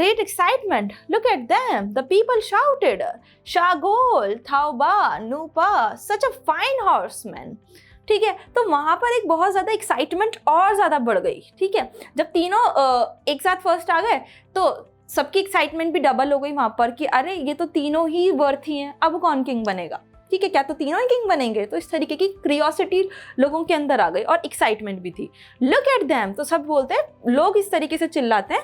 great excitement. Look at them. The people shouted, Shagol, Thauba, Nupa, such a fine horseman. ठीक है, तो वहां पर एक बहुत ज्यादा एक्साइटमेंट और ज्यादा बढ़ गई. ठीक है, जब तीनों एक साथ फर्स्ट आ गए तो सबकी एक्साइटमेंट भी डबल हो गई वहां पर कि अरे ये तो तीनों ही वर्थी हैं, अब कौन किंग बनेगा. ठीक है, क्या तो तीनों ही किंग बनेंगे. तो इस तरीके की क्यूरियोसिटी लोगों के अंदर आ गई और एक्साइटमेंट भी थी. लुक एट देम, तो सब बोलते हैं, लोग इस तरीके से चिल्लाते हैं,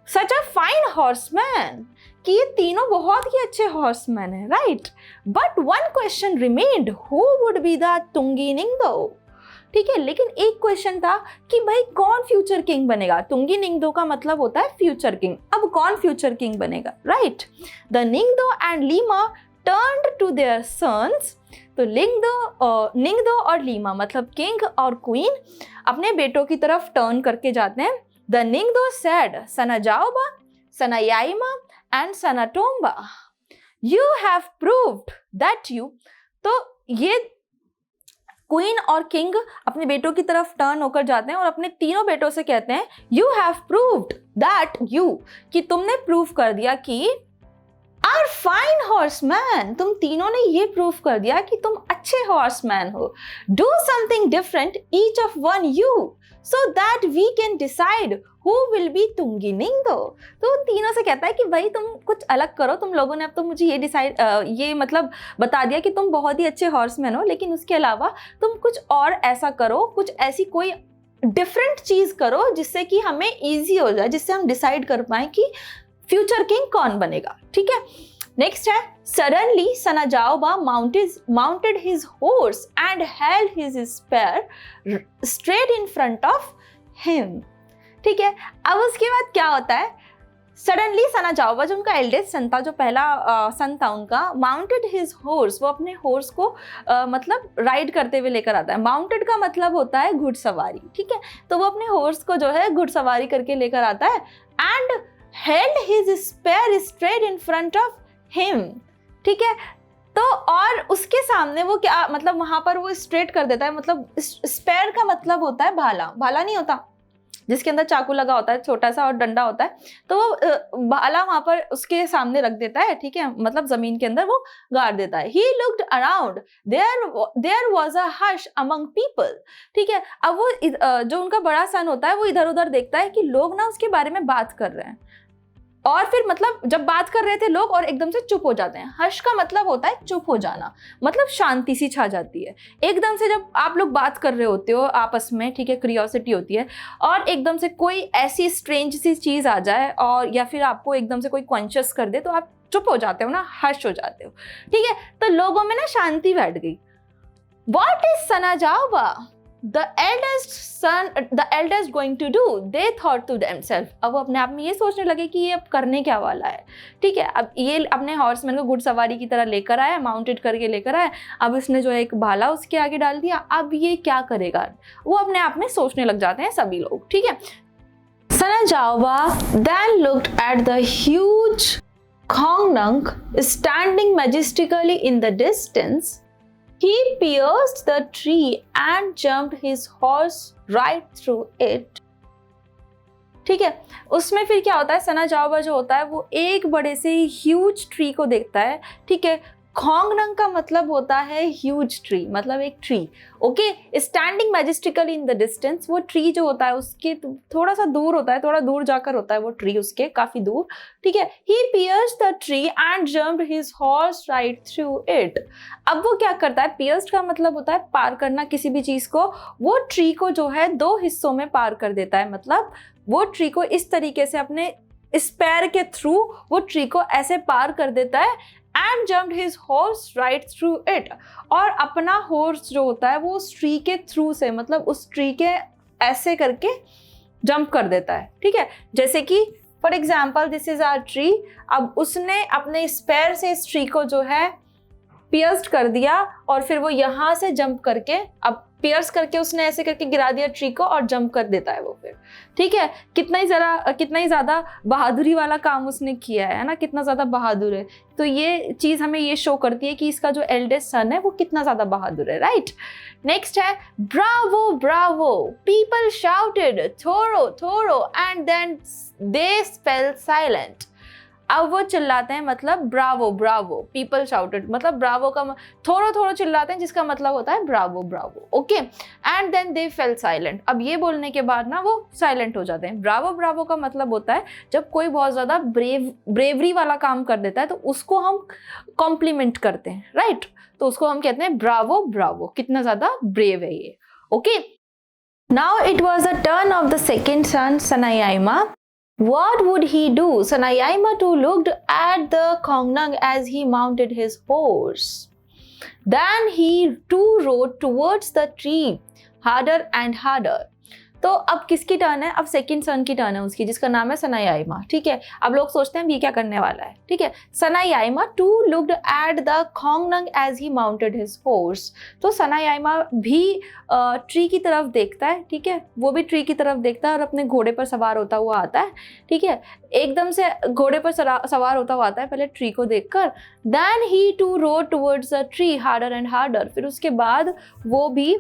सच अ फाइन हॉर्समैन, कि ये तीनों बहुत ही अच्छे हॉर्समैन हैं, right. But one question remained, who would be the Tunggi Ningthou. ठीक है, लेकिन एक क्वेश्चन था कि भाई कौन फ्यूचर किंग बनेगा. तुंगी निंगदो का मतलब होता है फ्यूचर किंग. अब कौन फ्यूचर किंग बनेगा, right. The Ningthou and Leima turned to their sons. तो निंगदो और लीमा मतलब किंग और क्वीन अपने बेटों की तरफ टर्न करके जाते हैं. The Ningthou said, Sanajaoba, Sanayaima and Sanatomba, you have proved that you. तो ये क्वीन और किंग अपने बेटों की तरफ टर्न होकर जाते हैं और अपने तीनों बेटों से कहते हैं, you have proved that you, कि तुमने प्रूव कर दिया कि आर फाइन हॉर्समैन, तुम तीनों ने ये प्रूव कर दिया कि तुम अच्छे हॉर्समैन हो. Do something different each of one you so that we can decide who will be Tunggi Ningthou. तो तीनों से कहता है कि भाई तुम कुछ अलग करो. तुम लोगों ने अब तो मुझे ये मतलब बता दिया कि तुम बहुत ही अच्छे हॉर्समैन हो, लेकिन उसके अलावा तुम कुछ और ऐसा करो, कुछ ऐसी कोई डिफरेंट चीज करो जिससे कि हमें ईजी हो जाए, जिससे हम डिसाइड कर पाए कि फ्यूचर किंग कौन बनेगा. ठीक है, नेक्स्ट है, suddenly Sanajaoba mounted his horse and held his spear straight in front of him. ठीक है, अब उसके बाद क्या होता है, सडनली सनाजाओबा जो उनका एल्डेस्ट सन था, जो पहला सन था उनका, माउंटेड हिज हॉर्स, वो अपने हॉर्स को मतलब राइड करते हुए लेकर आता है. माउंटेड का मतलब होता है घुड़सवारी. ठीक है, तो वो अपने हॉर्स को जो है घुड़सवारी करके लेकर आता है. And held his spear straight in front of him. ठीक है, तो और उसके सामने वो क्या मतलब वहां पर वो स्ट्रेट कर देता है. मतलब स्पेयर का मतलब होता है भाला. भाला नहीं होता जिसके अंदर चाकू लगा होता है, छोटा सा और डंडा होता है, तो वो भाला वहां पर उसके सामने रख देता है. ठीक है, मतलब जमीन के अंदर वो गाड़ देता है. He looked around, there was a hush among people. ठीक है, अब वो जो उनका बड़ा सन होता है वो इधर उधर देखता है कि लोग ना उसके बारे में बात कर रहे हैं, और फिर मतलब जब बात कर रहे थे लोग और एकदम से चुप हो जाते हैं. हर्ष का मतलब होता है चुप हो जाना, मतलब शांति सी छा जाती है. एकदम से जब आप लोग बात कर रहे होते हो आपस में, ठीक है, क्यूरियोसिटी होती है, और एकदम से कोई ऐसी स्ट्रेंज सी चीज आ जाए और या फिर आपको एकदम से कोई कॉन्शियस कर दे तो आप चुप हो जाते हो ना, हर्ष हो जाते हो. ठीक है, तो लोगों में ना शांति बैठ गई. What is Sanajaoba, the eldest going to do? They thought to themselves. अब वो अपने आप में ये सोचने लगे कि ये अब करने क्या वाला है. ठीक है, अब ये अपने हॉर्समैन को घुड़सवारी की तरह लेकर आया, माउंटेड करके लेकर आया. अब इसने जो एक भाला उसके आगे डाल दिया, अब ये क्या करेगा, वो अपने आप में सोचने लग जाते हैं सभी लोग. ठीक है, Sanajaoba then looked at the huge Kongnung standing majestically in the distance. He pierced the tree and jumped his horse right through it. ठीक है, उसमें फिर क्या होता है, सनाजाओबा जो होता है वो एक बड़े से ह्यूज ट्री को देखता है. ठीक है, खोंगनंग का मतलब होता है ह्यूज ट्री, मतलब एक tree. Okay, standing majestically in the distance, वो ट्री जो होता है उसके थोड़ा सा दूर होता है, थोड़ा दूर जाकर होता है वो ट्री, उसके काफी दूर. ठीक है, he pierced the tree and jumped his horse right through it. अब वो क्या करता है, पियर्स्ड का मतलब होता है पार करना किसी भी चीज को. वो ट्री को जो है दो हिस्सों में पार कर देता है, मतलब वो ट्री को इस तरीके से अपने स्पेयर के थ्रू वो ट्री को ऐसे पार कर देता है. And jumped his horse right through it. और अपना हॉर्स जो होता है वो उस ट्री के थ्रू से, मतलब उस ट्री के ऐसे करके जंप कर देता है. ठीक है, जैसे कि for example this is our tree. अब उसने अपने स्पेयर से इस ट्री को जो है पियर्स्ड कर दिया और फिर वो यहाँ से जंप करके अब पियर्स करके उसने ऐसे करके गिरा दिया ट्री को और जंप कर देता है वो फिर, ठीक है। कितना ही ज़्यादा बहादुरी वाला काम उसने किया है ना, कितना ज़्यादा बहादुर है। तो ये चीज़ हमें ये शो करती है कि इसका जो एल्डेस्ट सन है वो कितना ज़्यादा बहादुर है, राइट। नेक्स्ट है ब्रावो ब्रावो, पीपल शाउटेड थोरो थोरो and then they fell silent. अब वो चिल्लाते हैं, मतलब ब्रावो ब्रावो, पीपल शाउटेड मतलब ब्रावो का थोड़ो थोड़ो चिल्लाते हैं, जिसका मतलब होता है bravo bravo, okay. And then they fell silent, अब ये बोलने के बाद ना वो साइलेंट हो जाते हैं। ब्रावो ब्रावो का मतलब होता है जब कोई बहुत ज़्यादा ब्रेवरी वाला काम कर देता है तो उसको हम कॉम्प्लीमेंट करते हैं, राइट। तो उसको हम कहते हैं ब्रावो ब्रावो, कितना ज़्यादा ब्रेव है ये, okay. Now it was the turn of the second son Sanayaima. What would he do? Sanayama too looked at the Kongnung as he mounted his horse. Then he too rode towards the tree, harder and harder. तो अब किसकी turn है? अब second सन की turn है उसकी, जिसका नाम है सनायाइमा, ठीक है। अब लोग सोचते हैं ये क्या करने वाला है, ठीक है। Sanayaima too looked at the khongnang as he mounted his horse. तो सनायाइमा भी ट्री की तरफ देखता है, ठीक है। वो भी ट्री की तरफ देखता है और अपने घोड़े पर सवार होता हुआ आता है, ठीक है। एकदम से घोड़े पर सवार होता हुआ आता है पहले ट्री को देखकर। Then he too rode towards the tree harder and harder. फिर उसके बाद वो भी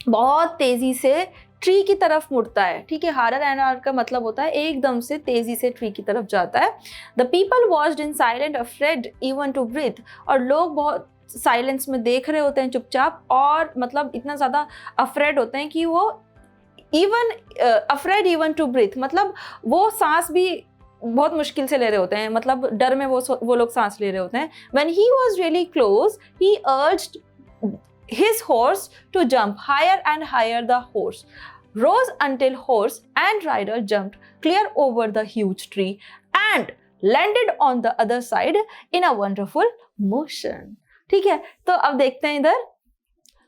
बहुत तेजी से ट्री की तरफ मुड़ता है, ठीक है। हार्डर एंड हार्डर का मतलब होता है एकदम से तेजी से ट्री की तरफ जाता है। The people watched in silent afraid even to breathe. और लोग बहुत साइलेंस में देख रहे होते हैं चुपचाप, और मतलब इतना ज़्यादा अफ्रेड होते हैं कि वो अफ्रेड इवन टू ब्रीथ, मतलब वो सांस भी बहुत मुश्किल से ले रहे होते हैं, मतलब डर में वो लोग सांस ले रहे होते हैं। When he was really close, he urged his horse to jump higher and higher. The horse rose until horse and rider jumped clear over the huge tree and landed on the other side in a wonderful motion. ठीक है, तो अब देखते हैं इधर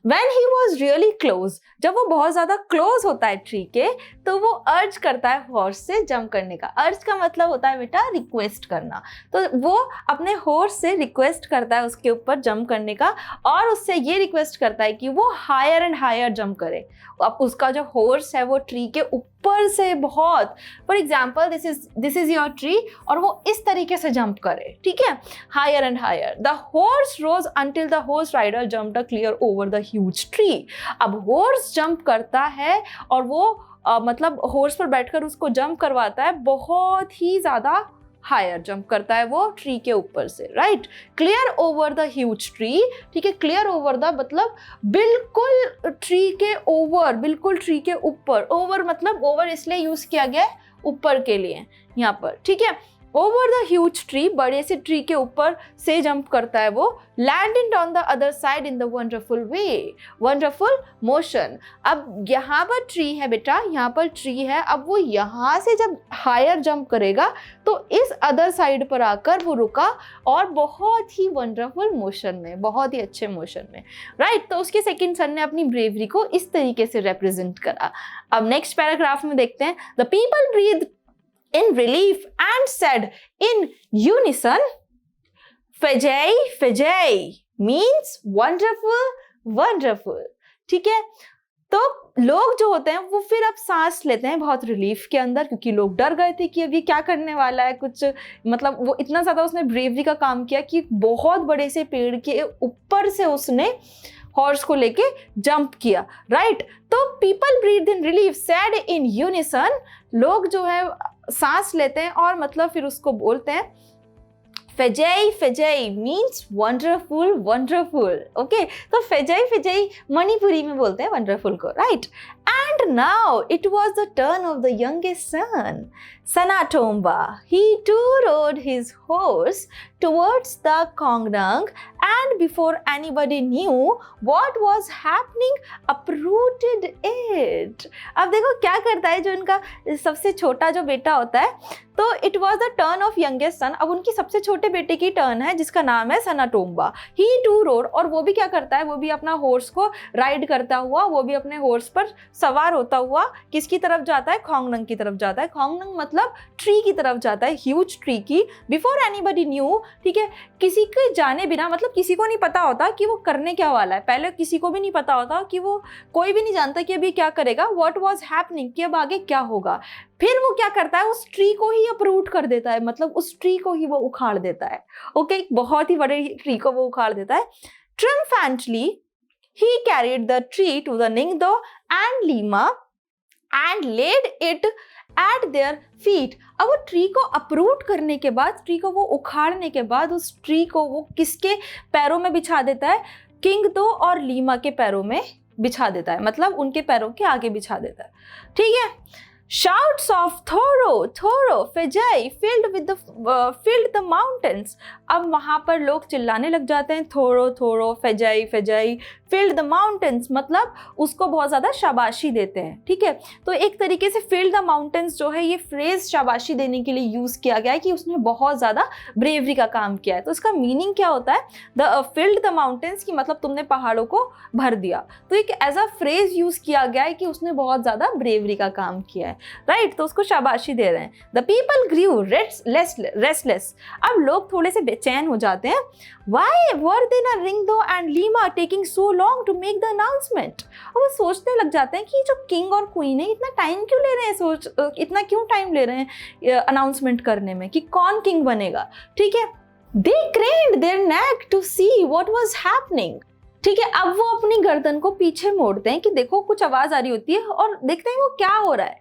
When he was really close, जब वो बहुत ज़्यादा क्लोज होता है ट्री के, तो वो अर्ज करता है हॉर्स से जंप करने का। अर्ज का मतलब होता है बेटा रिक्वेस्ट करना। तो वो अपने हॉर्स से रिक्वेस्ट करता है उसके ऊपर जंप करने का, और उससे ये रिक्वेस्ट करता है कि वो हायर एंड हायर जंप करे। अब उसका जो हॉर्स है वो ट्री के ऊपर से बहुत, for example this is your tree, और वो इस तरीके से जंप करे, ठीक है, higher and higher. The horse rose until the horse rider jumped clear over the huge tree. अब हॉर्स जंप करता है और वो मतलब हॉर्स पर बैठकर उसको जंप करवाता है, बहुत ही ज़्यादा हायर जंप करता है वो ट्री के ऊपर से, right. Clear over the huge tree, ठीक है। क्लियर ओवर द मतलब बिल्कुल ट्री के ओवर, बिल्कुल ट्री के ऊपर। ओवर मतलब ओवर इसलिए यूज किया गया है ऊपर के लिए यहाँ पर, ठीक है। ओवर द ह्यूज ट्री, बड़े से ट्री के ऊपर से जंप करता है वो। Landed on the other side in the wonderful way, wonderful motion. अब यहाँ पर ट्री है बेटा, यहाँ पर ट्री है। अब वो यहाँ से जब हायर जंप करेगा तो इस अदर साइड पर आकर वो रुका, और बहुत ही वंडरफुल मोशन में, बहुत ही अच्छे मोशन में, राइट। तो उसके सेकंड सन ने अपनी ब्रेवरी को इस तरीके से रिप्रेजेंट करा। अब नेक्स्ट पैराग्राफ में देखते हैं। The people breathe in relief and said in unison, Fajay, Fajay means wonderful, wonderful. ठीक है, तो लोग जो होते हैं वो फिर अब सांस लेते हैं बहुत रिलीफ के अंदर, क्योंकि लोग डर गए थे कि अब ये क्या करने वाला है कुछ, मतलब वो इतना ज़्यादा उसने ब्रेवरी का काम किया कि बहुत बड़े से पेड़ के ऊपर से उसने हॉर्स को लेके जंप किया, राइट। तो people breathe in relief said in unison, लोग जो है सांस लेते हैं और मतलब फिर उसको बोलते हैं फेजई, फेजई मीन्स वंडरफुल, वंडरफुल, ओके। तो फेजई फेजई मणिपुरी में बोलते हैं वंडरफुल को, right. And now it was the turn of the youngest son Sanatomba. He too rode his horse towards the Kongnung, and before anybody knew what was happening, uprooted it. अब देखो क्या करता है जो उनका सबसे छोटा जो बेटा होता है, तो it was the turn of youngest son. अब उनकी सबसे छोटे बेटे की टर्न है जिसका नाम है सनाटोम्बा। ही टू रोड, और वो भी क्या करता है, वो भी अपना हॉर्स को राइड करता हुआ, वो भी अपने हॉर्स पर सवार होता हुआ किसकी तरफ जाता है, खोंगनंग की तरफ जाता है। खोंगनंग मतलब ट्री की तरफ जाता है, ह्यूज ट्री की। बिफोर एनीबडी न्यू, ठीक है, किसी के जाने बिना, मतलब किसी को नहीं पता होता कि वो करने क्या वाला है, पहले किसी को भी नहीं पता होता कि वो, कोई भी नहीं जानता कि अभी क्या करेगा, व्हाट वाज हैपनिंग, कि अब आगे क्या होगा। फिर वो क्या करता है, उस ट्री को ही अपरूट कर देता है, मतलब उस ट्री को ही वो उखाड़ देता है। ओके, एक बहुत ही बड़े ट्री को वो उखाड़ देता है। Triumphantly he carried the tree to the Ningdo and Lima and laid it at their feet। अब वो ट्री को अपरूट करने के बाद, ट्री को वो उखाड़ने के बाद, उस ट्री को वो किसके पैरों में बिछा देता है, किंगदो और लीमा के पैरों में बिछा देता है, मतलब उनके पैरों के आगे बिछा देता है। ठीक है, shouts of Thoro Fejai filled the mountains। अब वहां पर लोग चिल्लाने लग जाते हैं, थोरो फेजाई filled the mountains, मतलब उसको बहुत ज्यादा शाबाशी देते हैं। ठीक है, तो एक तरीके से filled the mountains जो है, ये फ्रेज शाबाशी देने के लिए यूज किया गया है कि उसने बहुत ज्यादा ब्रेवरी का काम किया है। तो इसका मीनिंग क्या होता है, filled the mountains की मतलब तुमने पहाड़ों को भर दिया। तो एक एज अ फ्रेज यूज किया गया है कि उसने बहुत ज्यादा ब्रेवरी का काम किया है, राइट। तो उसको शाबाशी दे रहे हैं। The people grew restless. अब लोग थोड़े से बेचैन हो जाते हैं। Why were they not Ringdo and Lima taking so long to make the announcement? और वो सोचने लग जाते हैं कि जो किंग और क्वीन है इतना टाइम क्यों ले रहे हैं, इतना क्यों टाइम ले रहे हैं अनाउंसमेंट करने में कि कौन किंग बनेगा। ठीक है, they craned their neck to see what was happening। ठीक है, अब वो अपनी गर्दन को पीछे मोड़ते हैं कि देखो कुछ आवाज आ रही होती है और देखते हैं वो क्या हो रहा है।